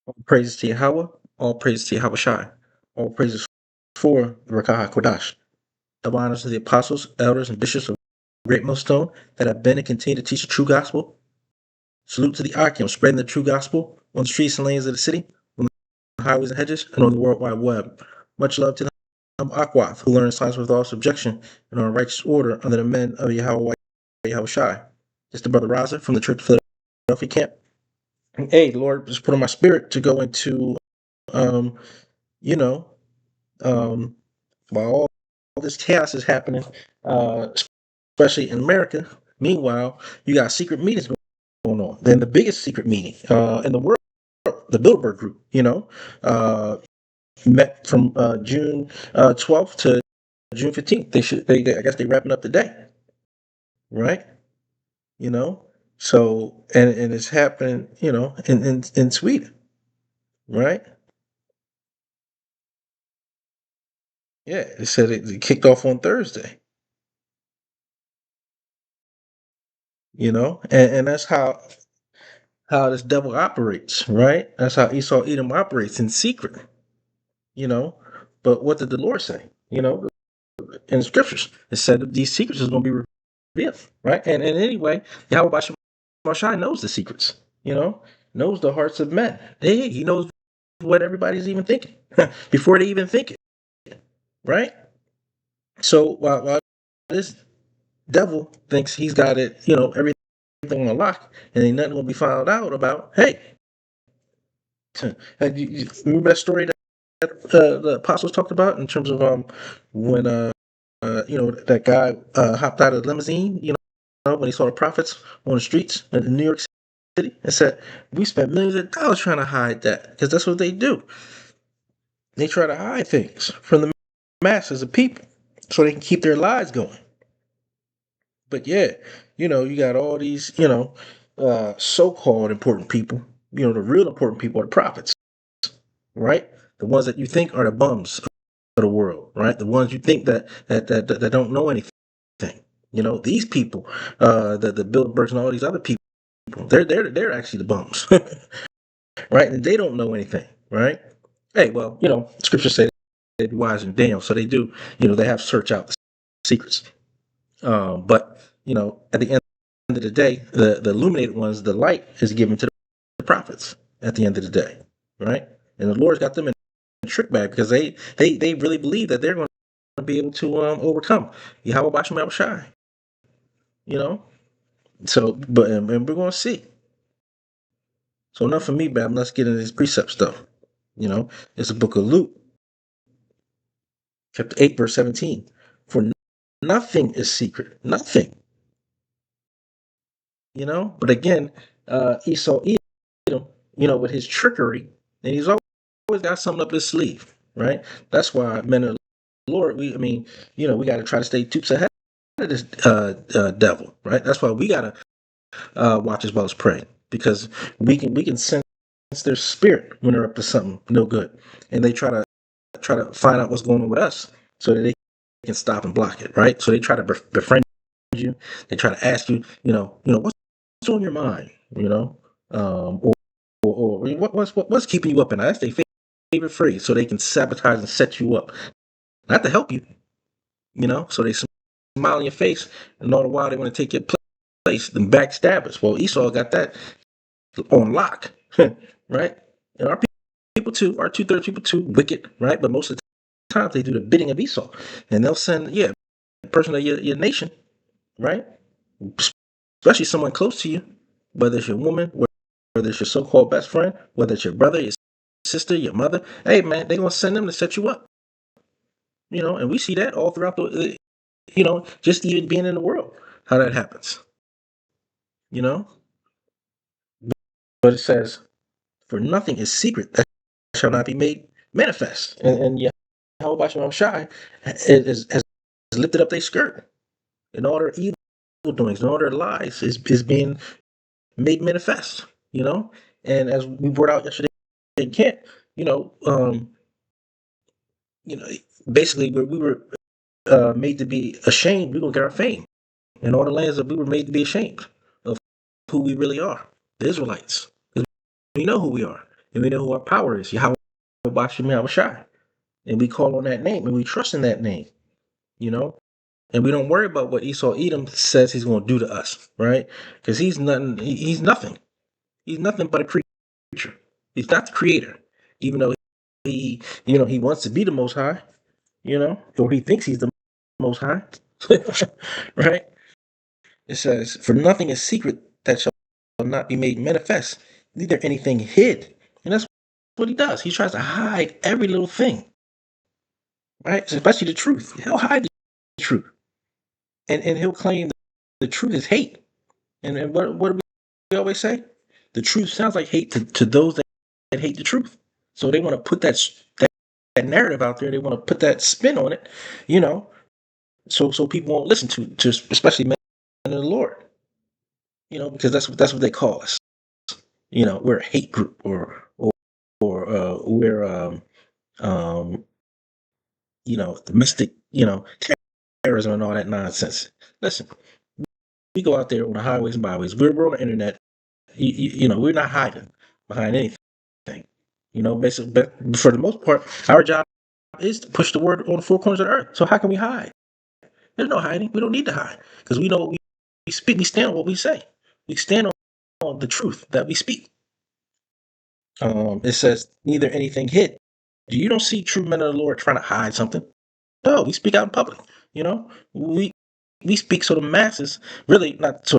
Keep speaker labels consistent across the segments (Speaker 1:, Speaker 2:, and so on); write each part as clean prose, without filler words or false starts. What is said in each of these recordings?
Speaker 1: All praises to Yahweh, all praises to Yahweh Shai, all praises for the Rakah HaKodash. Double honors to the apostles, elders, and bishops of Great Millstone that have been and continue to teach the true gospel. Salute to the Akim, spreading the true gospel on the streets and lanes of the city, on the highways and hedges, and on the World Wide Web. Much love to them Akwath, who learn science with all subjection and on righteous order under the men of Yahweh Shai. It's the brother Raza from the Church of Philadelphia camp. Hey, the Lord just put on my spirit to go into, um, you know, um, while all this chaos is happening, uh, especially in America. Meanwhile, you got secret meetings going on. Then the biggest secret meeting in the world, the Bilderberg Group, uh, met from June 12th to June 15th. I guess they're wrapping up today, right? You know, so and it's happening, in Sweden, right? Yeah, they said it kicked off on Thursday, and that's how this devil operates, right? That's how Esau Edom operates in secret, you know. But what did the Lord say? In the scriptures, it said that these secrets is going to be revealed, right? And anyway, Yahweh Basham Shai knows the secrets, knows the hearts of men. He knows what everybody's even thinking before they even think it, right? So while this devil thinks he's got it, everything on lock, and ain't nothing gonna be found out about. Hey, you remember that story that the apostles talked about in terms of when that guy hopped out of the limousine, when he saw the prophets on the streets in New York City and said, "We spent millions of dollars trying to hide that because that's what they do. They try to hide things from the masses of people so they can keep their lives going." But yeah, you got all these, so-called important people. The real important people are the prophets, right? The ones that you think are the bums of the world, right? The ones you think that don't know anything. These people, the Bilderbergs and all these other people, they're actually the bums, right? And they don't know anything, right? Hey, well, scripture says they be wise in Daniel, so they do. They have search out the secrets. But at the end of the day, the illuminated ones, the light is given to the prophets at the end of the day, right? And the Lord's got them in a trick bag because they really believe that they're going to be able to overcome Yahweh Basham Shai, you know. So, but and we're going to see. So enough for me, Bab. Let's get into this precept stuff. It's the book of Luke, chapter 8, verse 17. For nothing is secret, nothing. But again, Esau Edom, with his trickery, and he's always got something up his sleeve, right? That's why men of the Lord, we got to try to stay toops ahead of this devil, right? That's why we got to watch as well as pray, because we can sense their spirit when they're up to something no good, and they try to find out what's going on with us so that they can stop and block it, right? So they try to befriend you. They try to ask you, what's on your mind, or what's keeping you up at night. That's their favorite phrase, so they can sabotage and set you up, not to help you, So they smile in your face, and all the while they want to take your place. The backstabbers. Well, Esau got that on lock, right? And our people too, our 2/3 people too, wicked, right? But most of the time they do the bidding of Esau, and they'll send a person of your nation, right? Especially someone close to you, whether it's your woman, whether it's your so-called best friend, whether it's your brother, your sister, your mother. Hey, man, they're gonna send them to set you up. And we see that all throughout just even being in the world, how that happens. You know, but it says, "For nothing is secret that shall not be made manifest." And Yahweh Shalom Shai has lifted up their skirt, and all their evil doings and all their lies is being made manifest. And as we brought out yesterday in camp, you know, um, you know, basically where we were made to be ashamed, we're gonna get our fame. In all the lands that we were made to be ashamed of who we really are, the Israelites. 'Cause we know who we are. and we know who our power is. Yahweh Bashim Yahushai. And we call on that name and we trust in that name, you know? And we don't worry about what Esau Edom says he's going to do to us, right? Because he's nothing. He's nothing. He's nothing but a creature. He's not the creator, even though he wants to be the Most High, or he thinks he's the Most High, right? It says, "For nothing is secret that shall not be made manifest, neither anything hid." And that's what he does. He tries to hide every little thing, right? Especially the truth. He'll hide the truth, and he'll claim the truth is hate. And what do we always say? The truth sounds like hate to those that hate the truth. So they want to put that narrative out there. They want to put that spin on it, you know, so people won't listen to especially men of the Lord, because that's what they call us. We're a hate group, or we're um domestic terrorism and all that nonsense. Listen, we go out there on the highways and byways. We're on the internet. We're not hiding behind anything. Basically, but for the most part, our job is to push the word on the four corners of the earth. So how can we hide? There's no hiding. We don't need to hide because we know we speak. We stand on what we say. We stand on the truth that we speak. It says neither anything hid. You don't see true men of the Lord trying to hide something. No, we speak out in public. We speak so the masses, really not so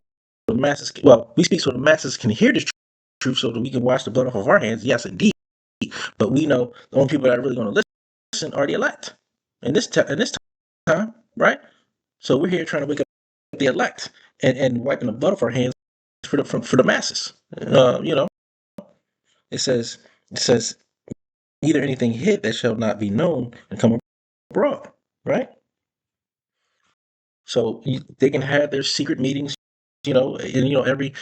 Speaker 1: the masses. Well, we speak so the masses can hear the truth, so that we can wash the blood off of our hands. Yes, indeed. But we know the only people that are really going to listen are the elect. In this time, right? So we're here trying to wake up the elect and wiping the blood off our hands for the masses. It says it says neither anything hid that shall not be known and come abroad, right? So they can have their secret meetings, and every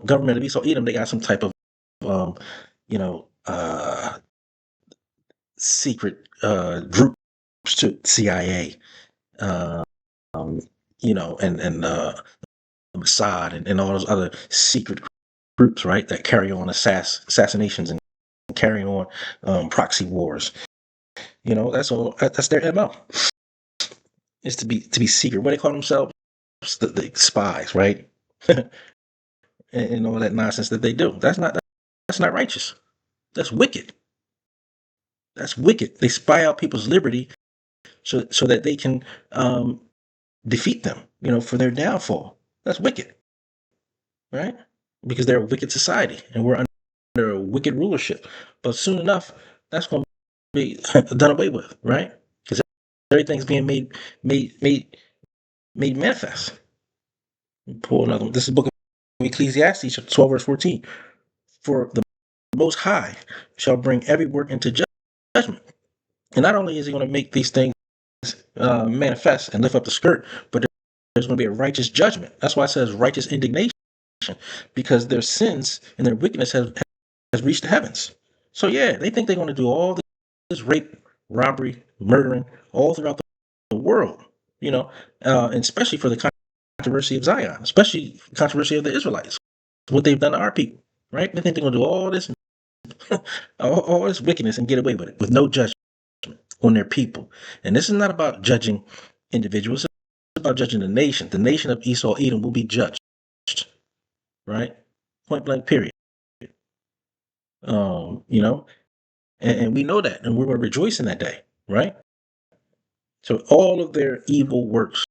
Speaker 1: government of Esau Edom, they got some type of um, you know uh, secret groups to CIA, uh, um, and Mossad and all those other secret groups, right? That carry on assassinations and carry on proxy wars. That's all. That's their MO. Is to be secret. What they call themselves, the spies, right? and all that nonsense that they do. That's not righteous. That's wicked. That's wicked. They spy out people's liberty so that they can defeat them, for their downfall. That's wicked, right? Because they're a wicked society and we're under a wicked rulership. But soon enough, that's going to be done away with, right? Because everything's being made manifest. Pull another one. This is the book of Ecclesiastes, chapter 12, verse 14. For the Most High shall bring every work into judgment. And not only is he going to make these things manifest and lift up the skirt, but there's going to be a righteous judgment. That's why it says righteous indignation, because their sins and their wickedness has reached the heavens. So yeah, they think they're going to do all this rape, robbery, murdering all throughout the world, and especially for the controversy of Zion, especially the controversy of the Israelites, what they've done to our people, right? They think they're going to do all this, all this wickedness and get away with it with no judgment on their people. And this is not about judging individuals, it's about judging the nation. The nation of Esau Edom will be judged, right? Point blank, period. Um, you know, and we know that, and we're going to rejoice in that day, right? So all of their evil works,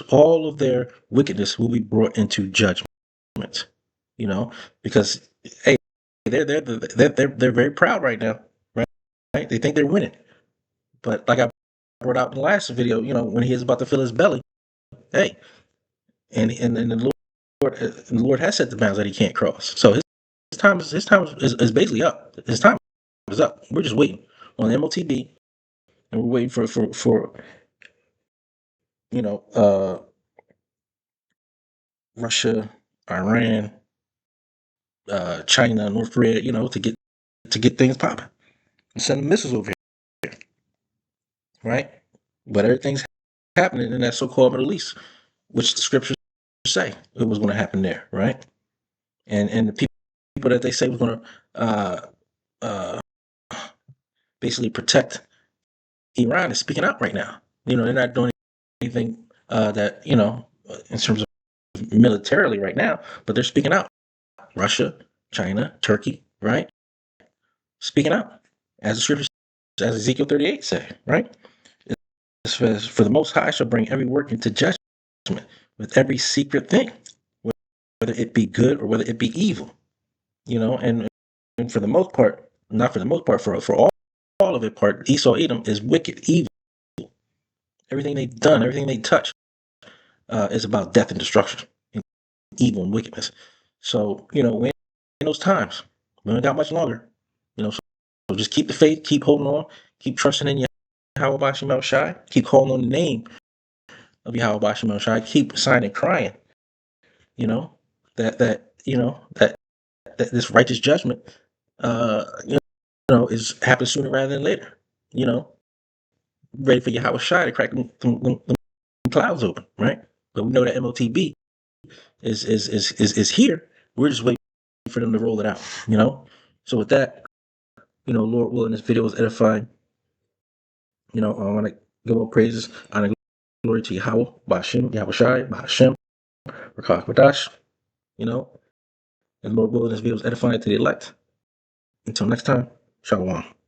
Speaker 1: all of their wickedness will be brought into judgment, you know, because hey, they're very proud right now, right? Right? They think they're winning, but like I brought out in the last video, when he is about to fill his belly, hey, and the Lord has set the bounds that he can't cross. So his time is basically up. His time is up. We're just waiting on MOTB, and we're waiting for you know uh Russia, Iran, China, North Korea, to get things popping and send missiles over here, right? But everything's happening in that so-called Middle East, which the scriptures say it was going to happen there, right? And the people people that they say was going to uh, uh, basically protect Iran is speaking out right now. They're not doing anything that in terms of militarily right now, but they're speaking out. Russia, China, Turkey, right? Speaking out, as the scripture, as Ezekiel 38 say, right? It says, "For the Most High shall bring every work into judgment with every secret thing, whether it be good or whether it be evil." And for the most part, not for the most part, for all of it, part Esau Edom is wicked, evil. Everything they've done, everything they touch, is about death and destruction, and evil and wickedness. So we're in those times. We don't got much longer. So just keep the faith, keep holding on, keep trusting in Yahweh Bashim El Shai, keep calling on the name of Yahweh Bashim El Shai, keep signing crying. You know that this righteous judgment, is happen sooner rather than later. You know, ready for Yahweh Shai to crack them clouds open, right? But we know that MOTB is here. We're just waiting for them to roll it out. So with that, Lord willing, this video was edifying. I want to give all praises, honor, glory to Yahweh, Ba'Shem, Yahweh Shai, Ba'Shem, Rakah Kodash, and Lord willing, this video was edifying to the elect. Until next time, Shalom.